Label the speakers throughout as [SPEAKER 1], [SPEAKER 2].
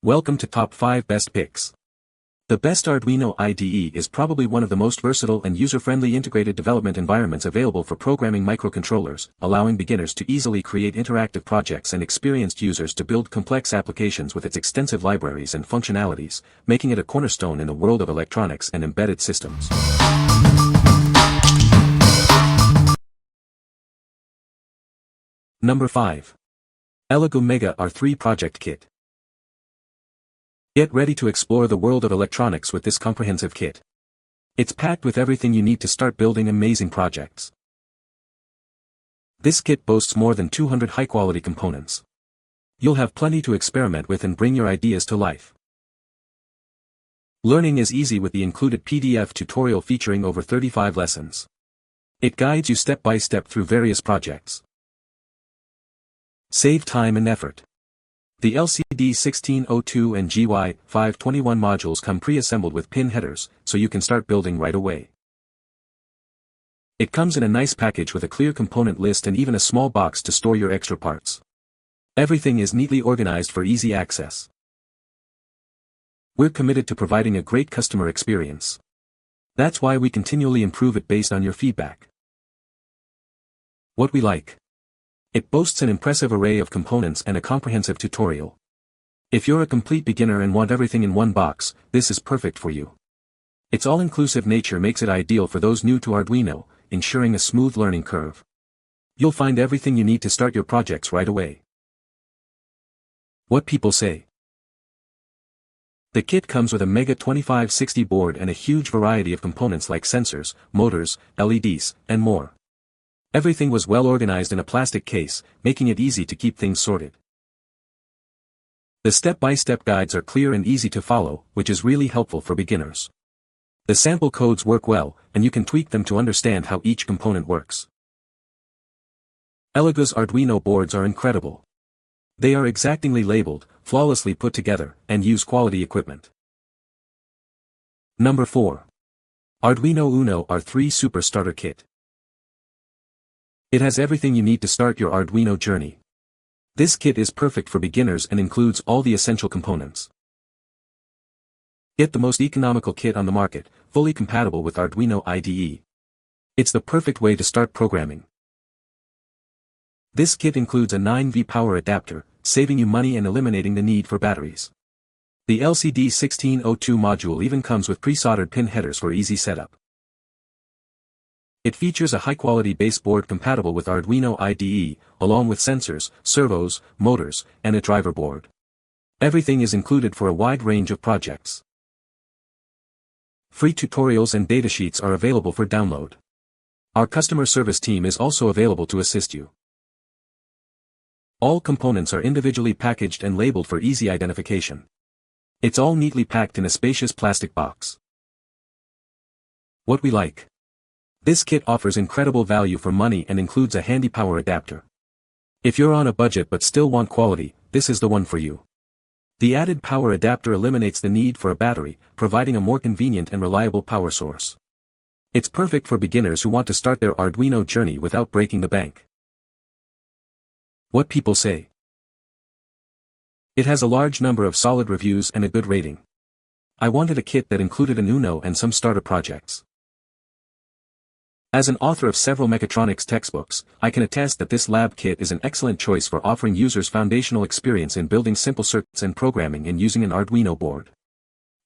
[SPEAKER 1] Welcome to Top 5 Best Picks. The best Arduino IDE is probably one of the most versatile and user-friendly integrated development environments available for programming microcontrollers, allowing beginners to easily create interactive projects and experienced users to build complex applications with its extensive libraries and functionalities, making it a cornerstone in the world of electronics and embedded systems. Number 5. ELEGOO Mega R3 Project Kit. Get ready to explore the world of electronics with this comprehensive kit. It's packed with everything you need to start building amazing projects. This kit boasts more than 200 high-quality components. You'll have plenty to experiment with and bring your ideas to life. Learning is easy with the included PDF tutorial featuring over 35 lessons. It guides you step by step through various projects. Save time and effort. The LCD 1602 and GY521 modules come pre-assembled with pin headers, so you can start building right away. It comes in a nice package with a clear component list and even a small box to store your extra parts. Everything is neatly organized for easy access. We're committed to providing a great customer experience. That's why we continually improve it based on your feedback. What we like. It boasts an impressive array of components and a comprehensive tutorial. If you're a complete beginner and want everything in one box, this is perfect for you. Its all-inclusive nature makes it ideal for those new to Arduino, ensuring a smooth learning curve. You'll find everything you need to start your projects right away. What people say. The kit comes with a Mega 2560 board and a huge variety of components like sensors, motors, LEDs, and more. Everything was well organized in a plastic case, making it easy to keep things sorted. The step-by-step guides are clear and easy to follow, which is really helpful for beginners. The sample codes work well, and you can tweak them to understand how each component works. ELEGOO's Arduino boards are incredible. They are exactingly labeled, flawlessly put together, and use quality equipment. Number 4. Arduino Uno R3 Super Starter Kit. It has everything you need to start your Arduino journey. This kit is perfect for beginners and includes all the essential components. Get the most economical kit on the market, fully compatible with Arduino IDE. It's the perfect way to start programming. This kit includes a 9V power adapter, saving you money and eliminating the need for batteries. The LCD 1602 module even comes with pre-soldered pin headers for easy setup. It features a high-quality baseboard compatible with Arduino IDE, along with sensors, servos, motors, and a driver board. Everything is included for a wide range of projects. Free tutorials and datasheets are available for download. Our customer service team is also available to assist you. All components are individually packaged and labeled for easy identification. It's all neatly packed in a spacious plastic box. What we like. This kit offers incredible value for money and includes a handy power adapter. If you're on a budget but still want quality, this is the one for you. The added power adapter eliminates the need for a battery, providing a more convenient and reliable power source. It's perfect for beginners who want to start their Arduino journey without breaking the bank. What people say. It has a large number of solid reviews and a good rating. I wanted a kit that included an Uno and some starter projects. As an author of several mechatronics textbooks, I can attest that this lab kit is an excellent choice for offering users foundational experience in building simple circuits and programming and using an Arduino board.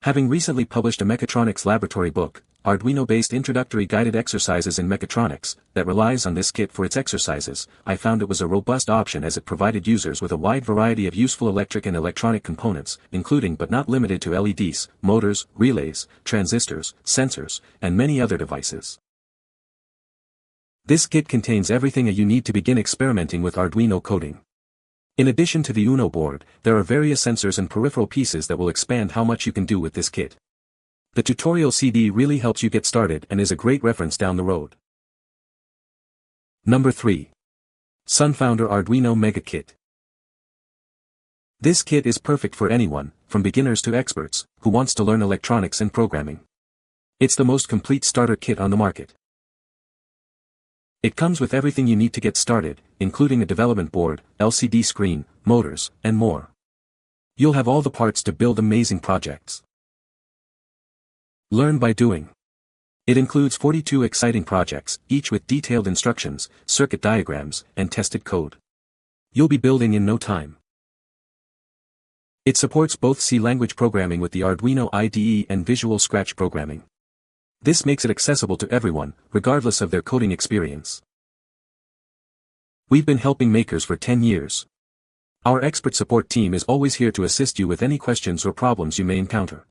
[SPEAKER 1] Having recently published a mechatronics laboratory book, Arduino-based introductory guided exercises in mechatronics, that relies on this kit for its exercises, I found it was a robust option as it provided users with a wide variety of useful electric and electronic components, including but not limited to LEDs, motors, relays, transistors, sensors, and many other devices. This kit contains everything you need to begin experimenting with Arduino coding. In addition to the Uno board, there are various sensors and peripheral pieces that will expand how much you can do with this kit. The tutorial CD really helps you get started and is a great reference down the road. Number 3. SunFounder Arduino Mega Kit. This kit is perfect for anyone, from beginners to experts, who wants to learn electronics and programming. It's the most complete starter kit on the market. It comes with everything you need to get started, including a development board, LCD screen, motors, and more. You'll have all the parts to build amazing projects. Learn by doing. It includes 42 exciting projects, each with detailed instructions, circuit diagrams, and tested code. You'll be building in no time. It supports both C language programming with the Arduino IDE and Visual Scratch programming. This makes it accessible to everyone, regardless of their coding experience. We've been helping makers for 10 years. Our expert support team is always here to assist you with any questions or problems you may encounter.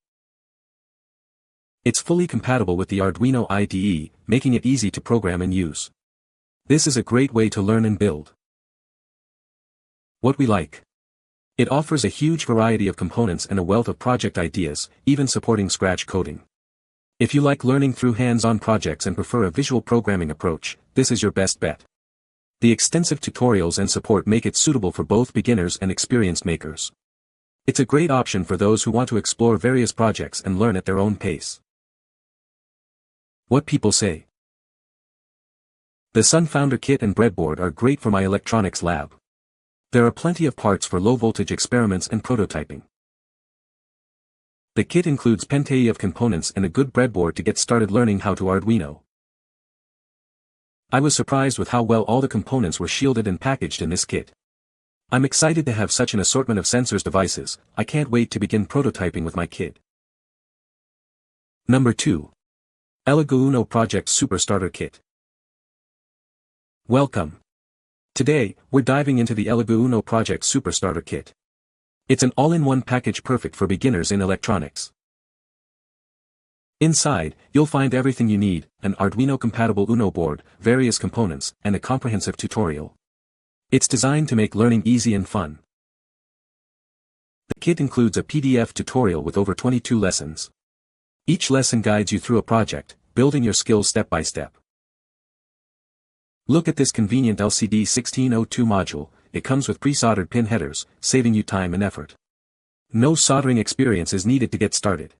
[SPEAKER 1] It's fully compatible with the Arduino IDE, making it easy to program and use. This is a great way to learn and build. What we like. It offers a huge variety of components and a wealth of project ideas, even supporting Scratch coding. If you like learning through hands-on projects and prefer a visual programming approach, this is your best bet. The extensive tutorials and support make it suitable for both beginners and experienced makers. It's a great option for those who want to explore various projects and learn at their own pace. What people say. The SunFounder kit and breadboard are great for my electronics lab. There are plenty of parts for low-voltage experiments and prototyping. The kit includes plenty of components and a good breadboard to get started learning how to Arduino. I was surprised with how well all the components were shielded and packaged in this kit. I'm excited to have such an assortment of sensors devices. I can't wait to begin prototyping with my kit. Number 2. ELEGOO Uno Project Super Starter Kit. Welcome. Today, we're diving into the ELEGOO Uno Project Super Starter Kit. It's an all-in-one package perfect for beginners in electronics. Inside, you'll find everything you need, an Arduino-compatible Uno board, various components, and a comprehensive tutorial. It's designed to make learning easy and fun. The kit includes a PDF tutorial with over 22 lessons. Each lesson guides you through a project, building your skills step by step. Look at this convenient LCD 1602 module. It comes with pre-soldered pin headers, saving you time and effort. No soldering experience is needed to get started.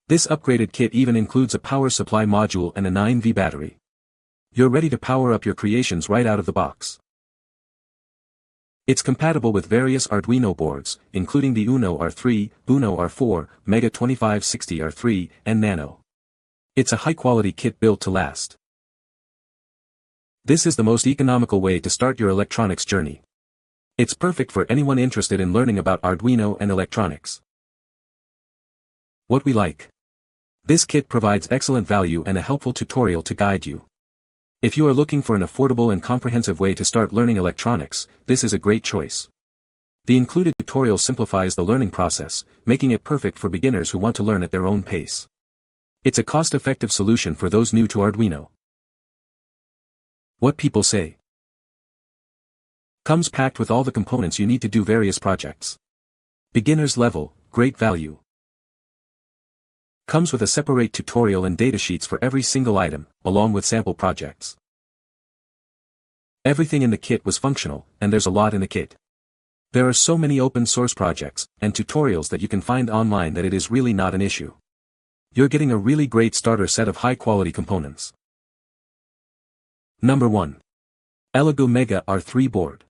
[SPEAKER 1] This upgraded kit even includes a power supply module and a 9V battery. You're ready to power up your creations right out of the box. It's compatible with various Arduino boards, including the Uno R3, Uno R4, Mega 2560 R3, and Nano. It's a high-quality kit built to last. This is the most economical way to start your electronics journey. It's perfect for anyone interested in learning about Arduino and electronics. What we like. This kit provides excellent value and a helpful tutorial to guide you. If you are looking for an affordable and comprehensive way to start learning electronics, this is a great choice. The included tutorial simplifies the learning process, making it perfect for beginners who want to learn at their own pace. It's a cost-effective solution for those new to Arduino. What people say. Comes packed with all the components you need to do various projects. Beginner's level, great value. Comes with a separate tutorial and datasheets for every single item, along with sample projects. Everything in the kit was functional, and there's a lot in the kit. There are so many open source projects and tutorials that you can find online that it is really not an issue. You're getting a really great starter set of high-quality components. Number 1. ELEGOO Mega R3 Board.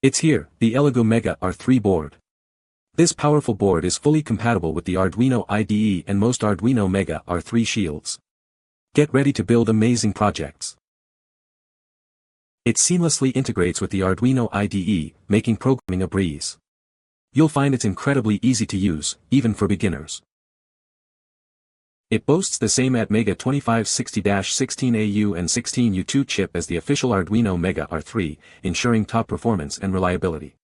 [SPEAKER 1] It's here, the ELEGOO Mega R3 board. This powerful board is fully compatible with the Arduino IDE and most Arduino Mega R3 shields. Get ready to build amazing projects. It seamlessly integrates with the Arduino IDE, making programming a breeze. You'll find it's incredibly easy to use, even for beginners. It boasts the same Mega 2560-16AU and 16U2 chip as the official Arduino Mega R3, ensuring top performance and reliability.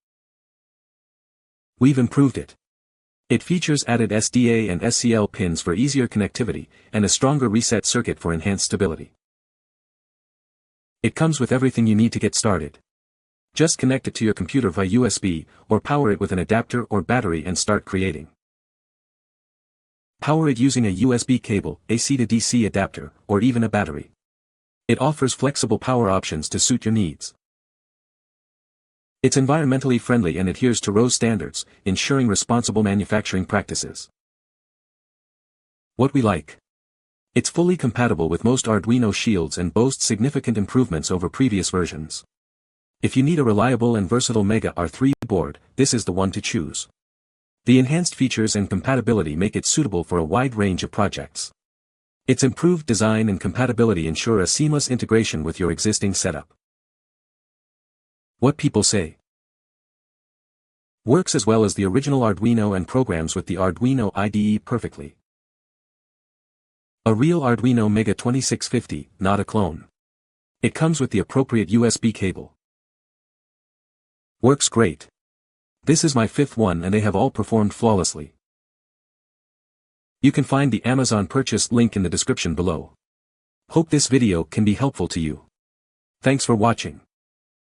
[SPEAKER 1] We've improved it. It features added SDA and SCL pins for easier connectivity, and a stronger reset circuit for enhanced stability. It comes with everything you need to get started. Just connect it to your computer via USB, or power it with an adapter or battery and start creating. Power it using a USB cable, AC to DC adapter, or even a battery. It offers flexible power options to suit your needs. It's environmentally friendly and adheres to RoHS standards, ensuring responsible manufacturing practices. What we like. It's fully compatible with most Arduino shields and boasts significant improvements over previous versions. If you need a reliable and versatile Mega R3 board, this is the one to choose. The enhanced features and compatibility make it suitable for a wide range of projects. Its improved design and compatibility ensure a seamless integration with your existing setup. What people say. Works as well as the original Arduino and programs with the Arduino IDE perfectly. A real Arduino Mega 2650, not a clone. It comes with the appropriate USB cable. Works great. This is my 5th one and they have all performed flawlessly. You can find the Amazon purchase link in the description below. Hope this video can be helpful to you. Thanks for watching.